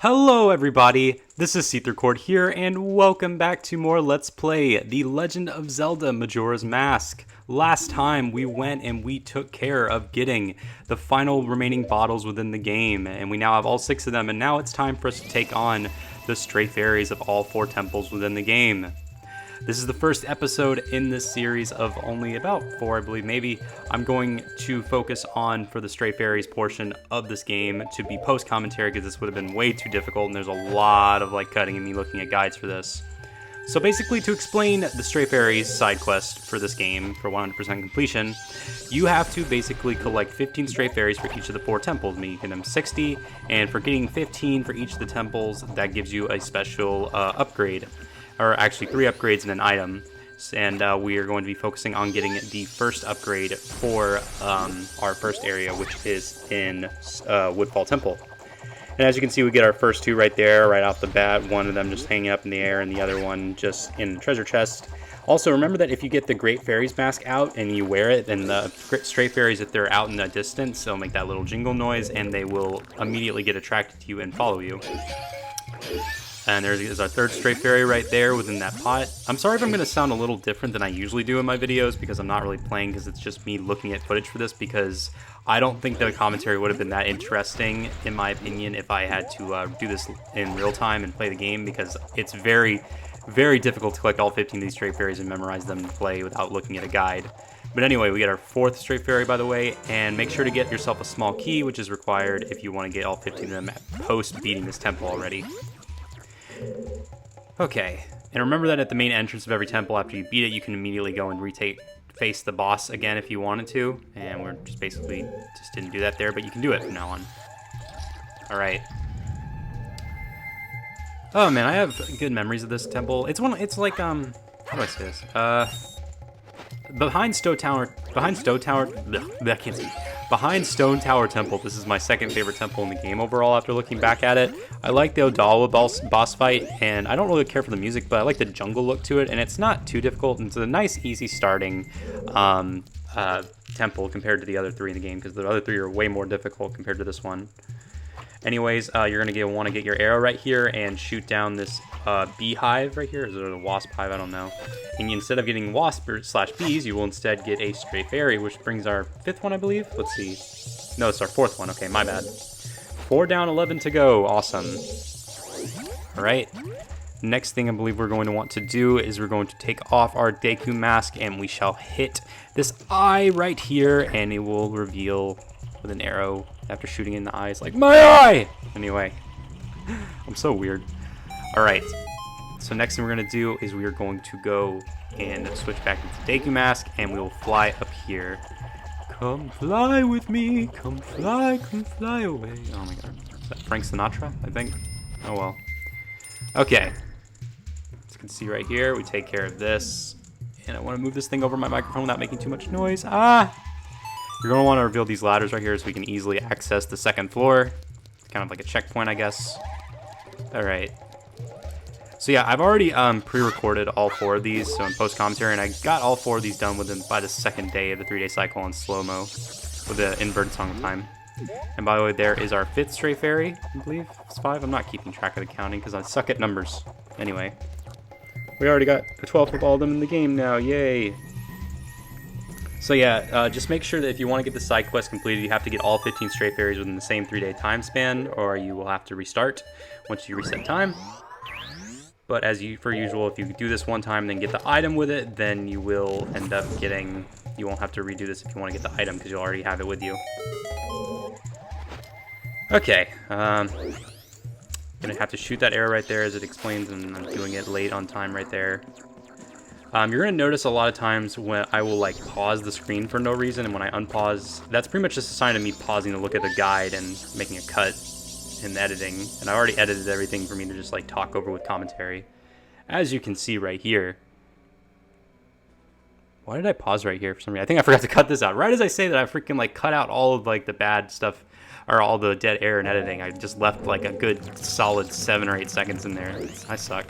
Hello everybody, this is SeetherCord here, and welcome back to more Let's Play The Legend of Zelda Majora's Mask. Last time we went and we took care of getting the final remaining bottles within the game, and we now have all 6 of them, and now it's time for us to take on the stray fairies of all 4 temples within the game. This is the first episode in this series of only about 4, I believe, maybe. I'm going to focus on, for the Stray Fairies portion of this game, to be post-commentary, because this would have been way too difficult, and there's a lot of cutting and me looking at guides for this. So basically, to explain the Stray Fairies side quest for this game, for 100% completion, you have to basically collect 15 Stray Fairies for each of the 4 temples, meaning you get them 60, and for getting 15 for each of the temples, that gives you a special upgrade. Or actually 3 upgrades and an item, and we are going to be focusing on getting the first upgrade for our first area, which is in Woodfall Temple. And as you can see, we get our first 2 right there, right off the bat, one of them just hanging up in the air and the other one just in the treasure chest. Also, remember that if you get the Great Fairies mask out and you wear it, then the Stray Fairies, if they're out in the distance, they'll make that little jingle noise and they will immediately get attracted to you and follow you. And there's our 3rd Stray Fairy right there within that pot. I'm sorry if I'm going to sound a little different than I usually do in my videos, because I'm not really playing, because it's just me looking at footage for this, because I don't think the commentary would have been that interesting, in my opinion, if I had to do this in real time and play the game, because it's very, very difficult to collect all 15 of these Stray Fairies and memorize them and play without looking at a guide. But anyway, we get our 4th Stray Fairy, by the way, and make sure to get yourself a small key, which is required if you want to get all 15 of them post beating this temple already. Okay, and remember that at the main entrance of every temple, after you beat it, you can immediately go and face the boss again if you wanted to, and we're just basically just didn't do that there, but you can do it from now on. Alright. Oh man, I have good memories of this temple. It's like, how do I say this? Behind Stone Tower Temple, this is my 2nd favorite temple in the game overall after looking back at it. I like the Odawa boss fight, and I don't really care for the music, but I like the jungle look to it, and it's not too difficult, and it's a nice, easy starting temple compared to the other 3 in the game, because the other 3 are way more difficult compared to this one. Anyways, you're going to want to get your arrow right here and shoot down this beehive right here. Is it a wasp hive? I don't know. And instead of getting wasp/bees, you will instead get a Stray Fairy, which brings our 5th one, I believe. Let's see. No, it's our 4th one. Okay, my bad. 4 down, 11 to go. Awesome. All right. Next thing I believe we're going to want to do is we're going to take off our Deku mask, and we shall hit this eye right here, and it will reveal with an arrow after shooting in the eyes, like my eye! Anyway, I'm so weird. Alright, so next thing we're going to do is we are going to go and switch back into Deku Mask, and we will fly up here. Come fly with me, come fly away. Oh my god, is that Frank Sinatra, I think? Oh well. Okay, as you can see right here, we take care of this, and I want to move this thing over my microphone without making too much noise. You're going to want to reveal these ladders right here so we can easily access the 2nd floor. It's kind of like a checkpoint, I guess. Alright. So yeah, I've already pre-recorded all 4 of these, so in post-commentary, and I got all 4 of these done by the 2nd day of the 3-day cycle on slow-mo with the inverted song of time. And by the way, there is our 5th Stray Fairy, I believe. It's 5. I'm not keeping track of the counting because I suck at numbers. Anyway. We already got the 12th of all of them in the game now. Yay! So yeah, just make sure that if you want to get the side quest completed, you have to get all 15 Stray Fairies within the same 3-day time span, or you will have to restart once you reset time. But per usual, if you do this one time and then get the item with it, then you will end up getting, you won't have to redo this if you want to get the item, because you'll already have it with you. Okay, gonna have to shoot that arrow right there as it explains, and I'm doing it late on time right there. You're going to notice a lot of times when I will pause the screen for no reason, and when I unpause, that's pretty much just a sign of me pausing to look at the guide and making a cut in editing. And I already edited everything for me to just talk over with commentary. As you can see right here. Why did I pause right here for some reason? I think I forgot to cut this out. Right as I say that, I freaking cut out all of the bad stuff, or all the dead air in editing. I just left a good solid 7 or 8 seconds in there. I suck.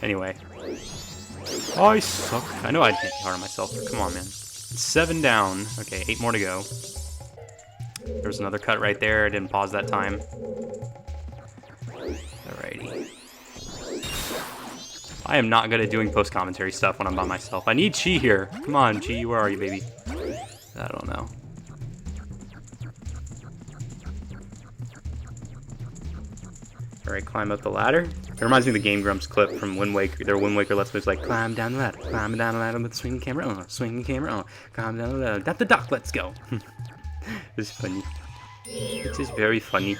Anyway. I suck. I know I'd hit hard on myself, but come on, man. 7 down. Okay, 8 more to go. There's another cut right there. I didn't pause that time. Alrighty. I am not good at doing post-commentary stuff when I'm by myself. I need Chi here. Come on, Chi, where are you, baby? I don't know. Alright, climb up the ladder. It reminds me of the Game Grumps clip from Wind Waker. Their Wind Waker Let's Play is like, climb down the ladder, climb down the ladder with the swinging camera, swinging camera, climb down the ladder. That's the dock, let's go. It's funny. It is very funny.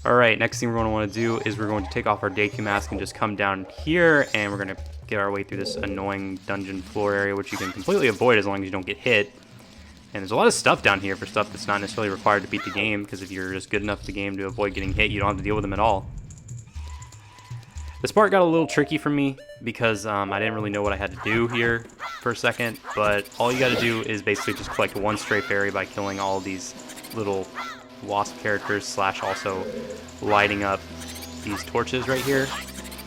Alright, next thing we're going to want to do is we're going to take off our Deku mask and just come down here, and we're going to get our way through this annoying dungeon floor area, which you can completely avoid as long as you don't get hit. And there's a lot of stuff down here for stuff that's not necessarily required to beat the game, because if you're just good enough at the game to avoid getting hit, you don't have to deal with them at all. This part got a little tricky for me, because I didn't really know what I had to do here for a second, but all you got to do is basically just collect one stray fairy by killing all these little wasp characters, slash also lighting up these torches right here,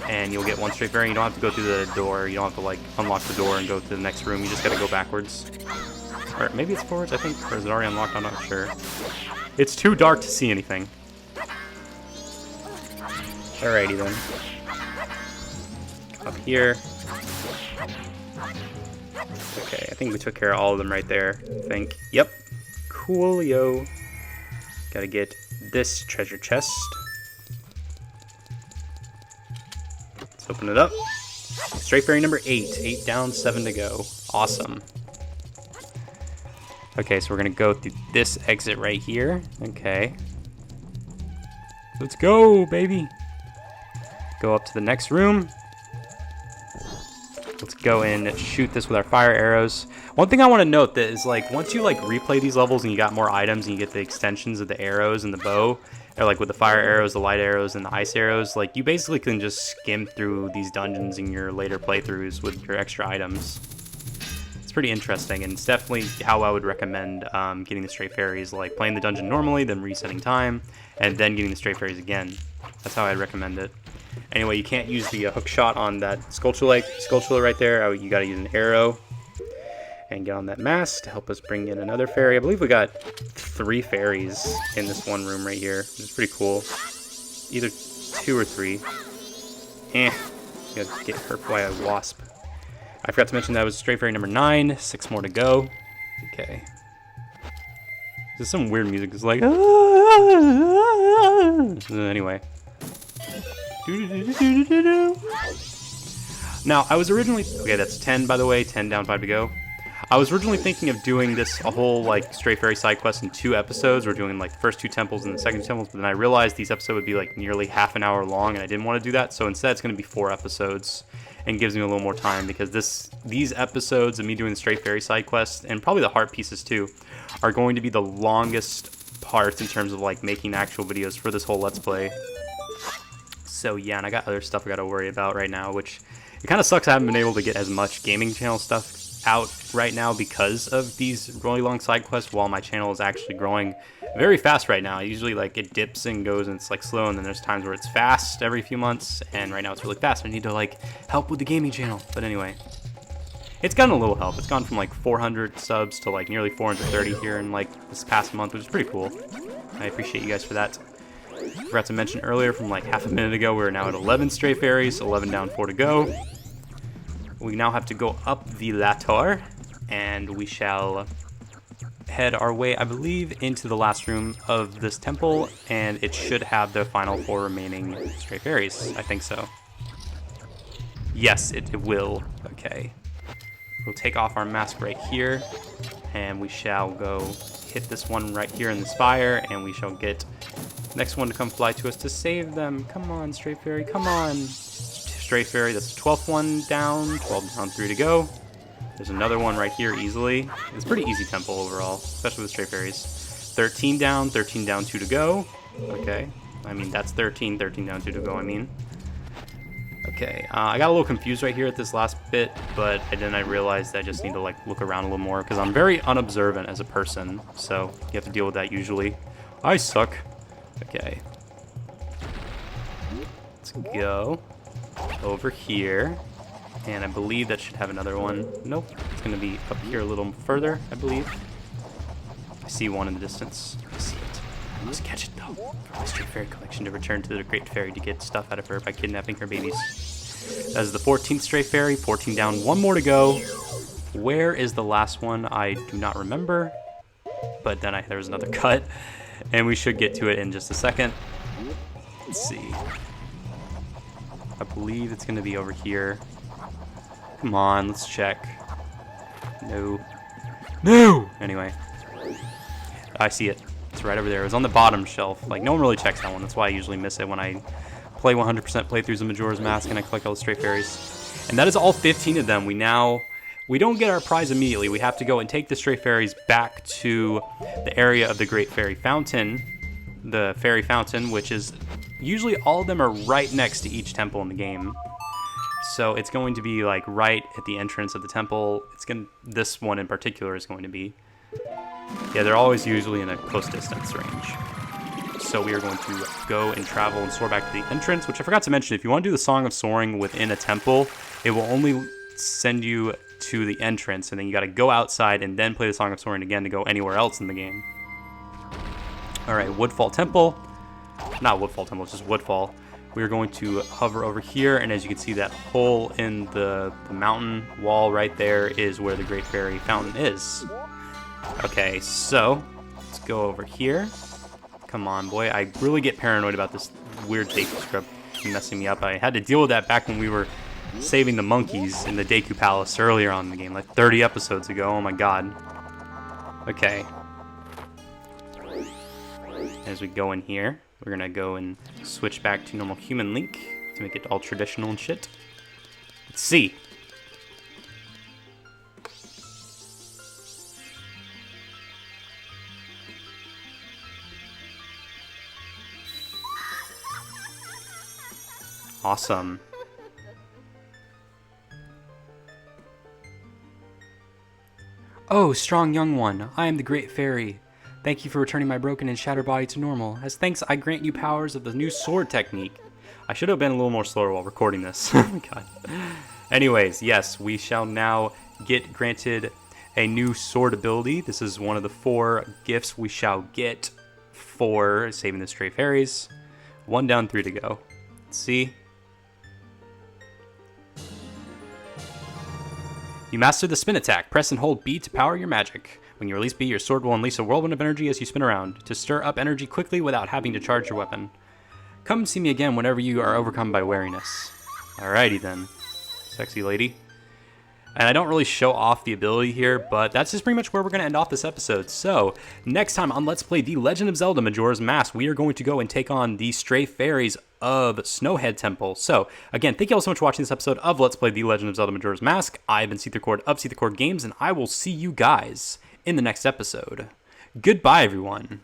and you'll get one stray fairy. You don't have to go through the door, you don't have to like unlock the door and go to the next room, you just gotta go backwards. Or maybe it's forwards, I think, or is it already unlocked? I'm not sure. It's too dark to see anything. Alrighty then. Up here. Okay, I think we took care of all of them right there, I think. Yep. Coolio. Gotta get this treasure chest. Let's open it up. Stray fairy number 8. 8 down, 7 to go. Awesome. Okay, so we're gonna go through this exit right here. Okay. Let's go, baby. Go up to the next room. Let's go in and shoot this with our fire arrows. One thing I want to note that is, like, once you like replay these levels and you got more items and you get the extensions of the arrows and the bow, or like with the fire arrows, the light arrows, and the ice arrows, like you basically can just skim through these dungeons in your later playthroughs with your extra items. It's pretty interesting, and it's definitely how I would recommend getting the stray fairies, like playing the dungeon normally, then resetting time, and then getting the stray fairies again. That's how I'd recommend it. Anyway, you can't use the hook shot on that Skulltula right there. You gotta use an arrow and get on that mask to help us bring in another fairy. I believe we got 3 fairies in this one room right here, which is pretty cool. Either 2 or 3. Gotta get hurt by a wasp. I forgot to mention that was stray fairy number 9. 6 more to go. Okay. There's some weird music. It's like, anyway. Now, I was originally... Okay, that's 10, by the way. 10 down, 5 to go. I was originally thinking of doing this a whole, like, stray fairy side quest in 2 episodes. We're doing, like, the first 2 temples and the second 2 temples. But then I realized these episodes would be, like, nearly half an hour long, and I didn't want to do that. So instead, it's going to be 4 episodes. And gives me a little more time, because these episodes of me doing the stray fairy side quest, and probably the heart pieces too, are going to be the longest parts in terms of like making actual videos for this whole Let's Play. So yeah, and I got other stuff I got to worry about right now, which it kind of sucks I haven't been able to get as much gaming channel stuff out right now because of these really long side quests, while my channel is actually growing very fast right now. Usually like it dips and goes and it's like slow, and then there's times where it's fast every few months, and right now it's really fast. I need to like help with the gaming channel. But anyway, it's gotten a little help. It's gone from like 400 subs to like nearly 430 here in like this past month, which is pretty cool. I appreciate you guys for that. Forgot to mention earlier, from like half a minute ago, we're now at 11 stray fairies, 11 down, 4 to go. We now have to go up the ladder, and we shall head our way, I believe, into the last room of this temple, and it should have the final 4 remaining stray fairies. I think so. Yes, it will. Okay. We'll take off our mask right here, and we shall go hit this one right here in the spire, and we shall get the next one to come fly to us to save them. Come on, stray fairy, come on. Stray fairy, that's the 12th one down, 12 down, 3 to go. There's another one right here easily. It's a pretty easy temple overall, especially with stray fairies. 13 down, 2 to go. Okay, I mean, that's 13 down, 2 to go, I mean. Okay, I got a little confused right here at this last bit, but then I realized I just need to like look around a little more, because I'm very unobservant as a person, so you have to deal with that usually. I suck. Okay. Let's go over here, and I believe that should have another one. Nope, it's going to be up here a little further, I believe. I see one in the distance. I see it. I must catch it though. For my Stray Fairy collection to return to the Great Fairy to get stuff out of her by kidnapping her babies. That is the 14th Stray Fairy. 14 down. One more to go. Where is the last one? I do not remember. But then there was another cut. And we should get to it in just a second. Let's see. I believe it's going to be over here. Come on, let's check. No. No! Anyway. I see it. It's right over there. It was on the bottom shelf. Like, no one really checks that one. That's why I usually miss it when I play 100% playthroughs of Majora's Mask and I collect all the Stray Fairies. And that is all 15 of them. We don't get our prize immediately. We have to go and take the Stray Fairies back to the area of the Great Fairy Fountain. The Fairy Fountain, which is... Usually all of them are right next to each temple in the game. So it's going to be like right at the entrance of the temple. This one in particular is going to be. Yeah, they're always usually in a close distance range. So we are going to go and travel and soar back to the entrance, which I forgot to mention. If you want to do the Song of Soaring within a temple, it will only send you to the entrance, and then you got to go outside and then play the Song of Soaring again to go anywhere else in the game. All right, Woodfall Temple. Not Woodfall Temple, it's just Woodfall. We're going to hover over here, and as you can see, that hole in the mountain wall right there is where the Great Fairy Fountain is. Okay, so let's go over here. Come on, boy. I really get paranoid about this weird Deku script messing me up. I had to deal with that back when we were saving the monkeys in the Deku Palace earlier on in the game, like 30 episodes ago. Oh my god. Okay. As we go in here, we're gonna go and switch back to normal human Link to make it all traditional and shit. Let's see. Awesome. Oh, strong young one, I am the Great Fairy. Thank you for returning my broken and shattered body to normal. As thanks, I grant you powers of the new sword technique. I should have been a little more slower while recording this. Oh my god. Anyways, yes, we shall now get granted a new sword ability. This is one of the 4 gifts we shall get for saving the Stray Fairies. 1 down, 3 to go. Let's see. You master the spin attack. Press and hold B to power your magic. When you release B, your sword will unleash a whirlwind of energy as you spin around, to stir up energy quickly without having to charge your weapon. Come see me again whenever you are overcome by weariness. Alrighty then, sexy lady. And I don't really show off the ability here, but that's just pretty much where we're going to end off this episode. So, next time on Let's Play The Legend of Zelda Majora's Mask, we are going to go and take on the Stray Fairies of Snowhead Temple. So, again, thank you all so much for watching this episode of Let's Play The Legend of Zelda Majora's Mask. I've been SeetherCord of SeetherCordGames, and I will see you guys in the next episode. Goodbye, everyone.